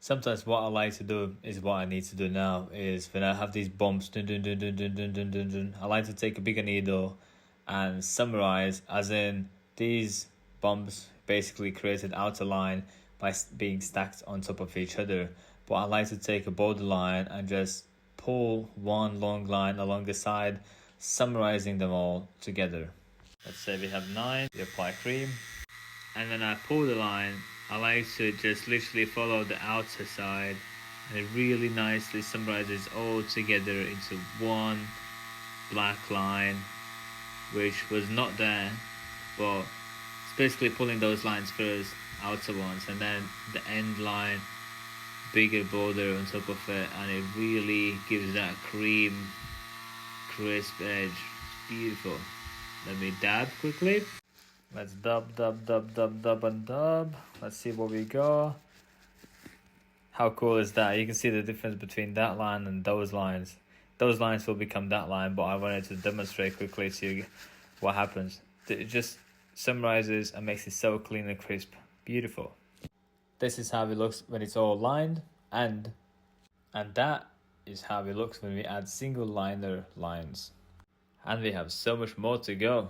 Sometimes what I like to do is what I need to do now is when I have these bumps, I like to take a bigger needle and summarize, as in these bumps basically create an outer line by being stacked on top of each other. But I like to take a borderline and just pull one long line along the side, summarizing them all together. Let's say we have 9, we apply cream, and then I pull the line. I like to just literally follow the outer side, and it really nicely summarizes all together into one black line, which was not there, but it's basically pulling those lines first, outer ones, and then the end line, bigger border on top of it, and it really gives that cream crisp edge. It's beautiful. Let me dab quickly. Let's dub. Let's see what we got. How cool is that? You can see the difference between that line and those lines. Those lines will become that line, but I wanted to demonstrate quickly to you what happens. It just summarizes and makes it so clean and crisp. Beautiful. This is how it looks when it's all lined, and that is how it looks when we add single liner lines. And we have so much more to go.